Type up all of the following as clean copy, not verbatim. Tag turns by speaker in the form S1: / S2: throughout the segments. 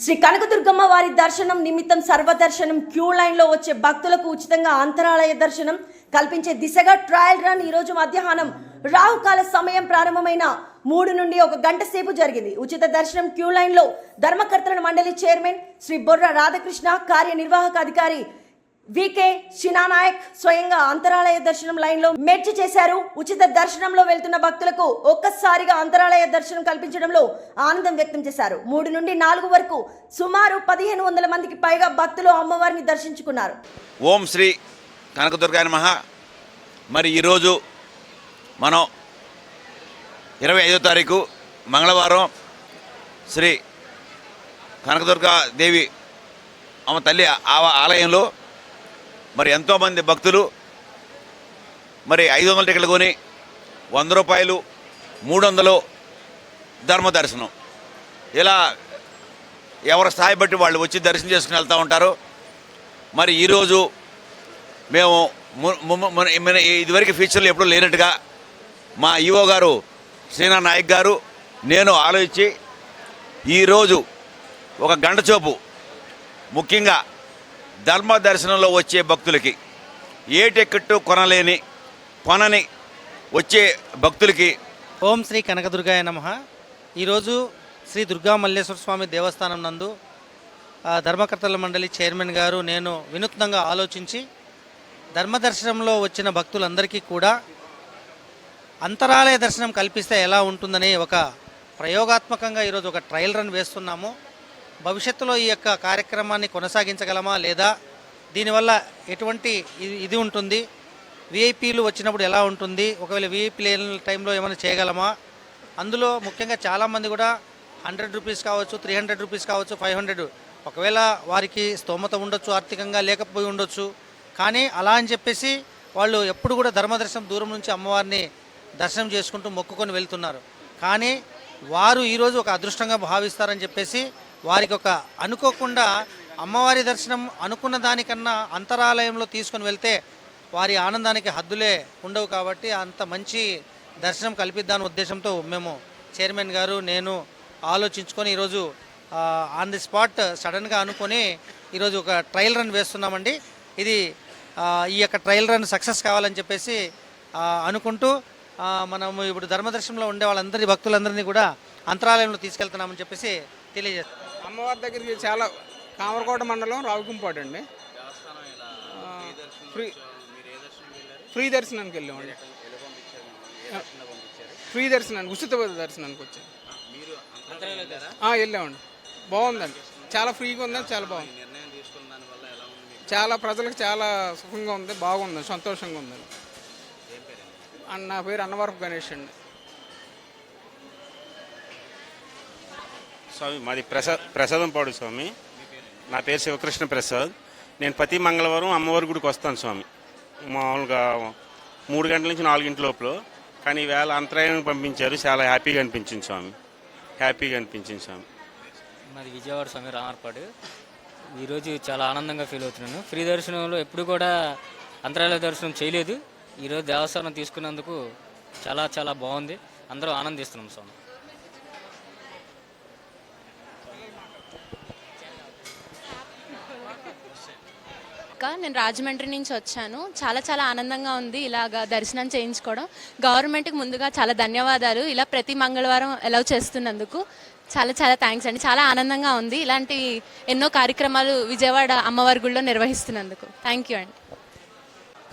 S1: శ్రీ కనకదుర్గమ్మ వారి దర్శనం నిమిత్తం సర్వదర్శనం క్యూ లైన్లో వచ్చే భక్తులకు ఉచితంగా అంతరాలయ దర్శనం కల్పించే దిశగా ట్రయల్ రన్ ఈరోజు మధ్యాహ్నం రాహుకాల సమయం ప్రారంభమైన 3 నుండి 1 గంట సేపు జరిగింది. ఉచిత దర్శనం క్యూ లైన్లో ధర్మకర్తల మండలి చైర్మన్ శ్రీ బొర్ర రాధాకృష్ణ, కార్యనిర్వాహక అధికారి వికే షినానాయక్ స్వయంగా అంతరాలయ దర్శనం లైన్లో మెర్చి చేశారు. ఉచిత దర్శనంలో వెళ్తున్న భక్తులకు ఒక్కసారిగా అంతరాలయ దర్శనం కల్పించడంలో ఆనందం వ్యక్తం చేశారు. 3 నుండి 4 వరకు సుమారు 1500 మందికి పైగా భక్తులు అమ్మవారిని దర్శించుకున్నారు.
S2: ఓం శ్రీ కనకదుర్గాయ నమః. మరి ఈరోజు మనం 25వ తారీఖు మంగళవారం శ్రీ కనకదుర్గా దేవి అమ్మ తల్లి ఆలయంలో మరి ఎంతోమంది భక్తులు మరి 500 టికెట్లు కొని 100 రూపాయలు 300 ధర్మ దర్శనం, ఇలా ఎవరి స్థాయి బట్టి వాళ్ళు వచ్చి దర్శనం చేసుకుని వెళ్తూ ఉంటారు. మరి ఈరోజు మేము ఇదివరకు ఫీచర్లు ఎప్పుడూ లేనట్టుగా మా ఈవో గారు శ్రీనా నాయక్ గారు నేను ఆలోచించి ఈరోజు 1 గంట చోపు ముఖ్యంగా ధర్మ దర్శనంలో వచ్చే భక్తులకి ఏ టికెట్టు కొనని వచ్చే భక్తులకి
S3: ఓం శ్రీ కనకదుర్గాయ నమః. ఈరోజు శ్రీ దుర్గా మల్లేశ్వర స్వామి దేవస్థానం నందు ధర్మకర్తల మండలి చైర్మన్ గారు నేను వినూత్నంగా ఆలోచించి ధర్మదర్శనంలో వచ్చిన భక్తులందరికీ కూడా అంతరాలయ దర్శనం కల్పిస్తే ఎలా ఉంటుందని ఒక ప్రయోగాత్మకంగా ఈరోజు ఒక ట్రయల్ రన్ వేస్తున్నాము. భవిష్యత్తులో ఈ యొక్క కార్యక్రమాన్ని కొనసాగించగలమా లేదా, దీనివల్ల ఎటువంటి ఇది ఉంటుంది, విఐపీలు వచ్చినప్పుడు ఎలా ఉంటుంది, ఒకవేళ విఐపీ లేని టైంలో ఏమైనా చేయగలమా. అందులో ముఖ్యంగా చాలామంది కూడా 100 రూపీస్ కావచ్చు, 300 రూపీస్ కావచ్చు, 500, ఒకవేళ వారికి స్తోమత ఉండొచ్చు, ఆర్థికంగా లేకపోయి ఉండొచ్చు. కానీ అలా అని చెప్పేసి వాళ్ళు ఎప్పుడు కూడా ధర్మదర్శనం దూరం నుంచి అమ్మవారిని దర్శనం చేసుకుంటూ మొక్కుకొని వెళ్తున్నారు. కానీ వారు ఈరోజు ఒక అదృష్టంగా భావిస్తారని చెప్పేసి వారికి ఒక అనుకోకుండా అమ్మవారి దర్శనం అనుకున్న దానికన్నా అంతరాలయంలో తీసుకొని వెళ్తే వారి ఆనందానికి హద్దులే ఉండవు. కాబట్టి అంత మంచి దర్శనం కల్పిద్దాని ఉద్దేశంతో మేము చైర్మన్ గారు నేను ఆలోచించుకొని ఈరోజు ఆన్ ది స్పాట్ సడన్గా అనుకొని ఈరోజు ఒక ట్రయల్ రన్ వేస్తున్నామండి. ఇది ఈ యొక్క ట్రయల్ రన్ సక్సెస్ కావాలని చెప్పేసి అనుకుంటూ మనము ఇప్పుడు ధర్మదర్శనంలో ఉండే వాళ్ళందరి భక్తులందరినీ కూడా అంతరాలయంలో తీసుకెళ్తున్నామని చెప్పేసి తెలియజేస్తాం.
S4: అమ్మవారి దగ్గరికి చాలా కామరకోట మండలం రావుకుంపాడు అండి. ఫ్రీ దర్శనానికి వెళ్ళామండి. ఫ్రీ దర్శనానికి, ఉచిత దర్శనానికి వచ్చాను. వెళ్ళామండి. బాగుందండి, చాలా ఫ్రీగా ఉందండి, చాలా బాగుంది. చాలా ప్రజలకు చాలా సుఖంగా ఉంది, బాగుంది, సంతోషంగా ఉందండి. నా పేరు అన్నవరపు గణేష్ అండి.
S5: స్వామి మాది ప్రసాదంపాడు స్వామి. నా పేరు శివకృష్ణ ప్రసాద్. నేను ప్రతి మంగళవారం అమ్మవారి గుడికి వస్తాను స్వామి. మామూలుగా 3 గంటల నుంచి 4 గంటల లోపల. కానీ ఈవేళ అంతరాయానికి పంపించారు, చాలా హ్యాపీగా అనిపించింది స్వామి.
S6: మాది విజయవాడ స్వామి, రామర్పాడు. ఈరోజు చాలా ఆనందంగా ఫీల్ అవుతున్నాను. ఫ్రీ దర్శనంలో ఎప్పుడు కూడా అంతరాలయ దర్శనం చేయలేదు. ఈరోజు దేవస్థానం తీసుకున్నందుకు చాలా చాలా బాగుంది. అందరూ ఆనందిస్తున్నాం స్వామి.
S7: నేను రాజమండ్రి నుంచి వచ్చాను. చాలా చాలా ఆనందంగా ఉంది ఇలాగా దర్శనం చేయించుకోవడం. గవర్నమెంట్కి ముందుగా చాలా ధన్యవాదాలు, ఇలా ప్రతి మంగళవారం అలౌ చేస్తున్నందుకు చాలా చాలా థ్యాంక్స్ అండి. చాలా ఆనందంగా ఉంది ఇలాంటి ఎన్నో కార్యక్రమాలు విజయవాడ అమ్మవారి గుడిలో నిర్వహిస్తున్నందుకు. థ్యాంక్ యూ అండి.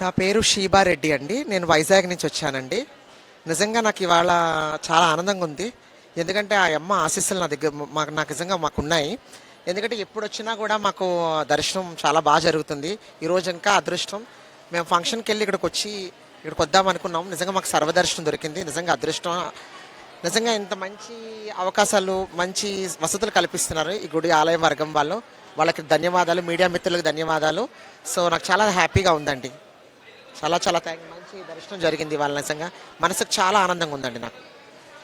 S8: నా పేరు షీబారెడ్డి అండి. నేను వైజాగ్ నుంచి వచ్చానండి. నిజంగా నాకు ఇవాళ చాలా ఆనందంగా ఉంది. ఎందుకంటే ఆ అమ్మ ఆశీస్సులు నా దగ్గర నాకు నిజంగా మాకున్నాయి. ఎందుకంటే ఎప్పుడు వచ్చినా కూడా మాకు దర్శనం చాలా బాగా జరుగుతుంది. ఈరోజు ఇంకా అదృష్టం. మేము ఫంక్షన్కి వెళ్ళి ఇక్కడికి వద్దాం అనుకున్నాం. నిజంగా మాకు సర్వదర్శనం దొరికింది. నిజంగా అదృష్టం. నిజంగా ఇంత మంచి అవకాశాలు, మంచి వసతులు కల్పిస్తున్నారు ఈ గుడి ఆలయ వర్గం వాళ్ళు. వాళ్ళకి ధన్యవాదాలు, మీడియా మిత్రులకు ధన్యవాదాలు. సో నాకు చాలా హ్యాపీగా ఉందండి. చాలా చాలా మంచి దర్శనం జరిగింది వాళ్ళ. నిజంగా మనసుకు చాలా ఆనందంగా ఉందండి నాకు.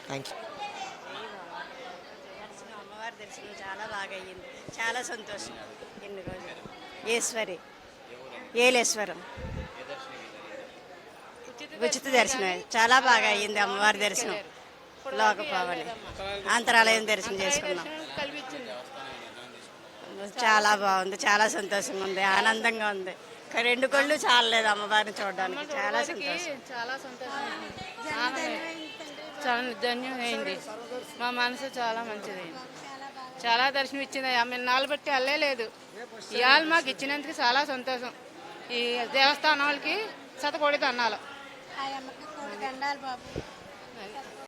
S8: Thank you.
S9: అమ్మవారి దర్శనం చాలా బాగా అయ్యింది, చాలా సంతోషం. ఎన్ని రోజులు ఈశ్వరి ఏలేశ్వరం ఉచిత దర్శనం చాలా బాగా అయ్యింది. అమ్మవారి దర్శనం లోకపావని అంతరాలయం దర్శనం చేసుకున్నాం. చాలా బాగుంది, చాలా సంతోషంగా ఉంది, ఆనందంగా ఉంది. రెండు కళ్ళు చాలలేదు అమ్మవారిని చూడడానికి. చాలా సంతోషం.
S10: చాలా సంతోషం, చాలా ధన్యమైంది. మా మనసు చాలా మంచిదైంది. చాలా దర్శనం ఇచ్చింది. ఆమె నాలు బట్టి వెళ్ళలేదు. ఇవాళ మాకు ఇచ్చినందుకు చాలా సంతోషం. ఈ దేవస్థానం వాళ్ళకి శతకోటి దండాలు.
S9: బాబు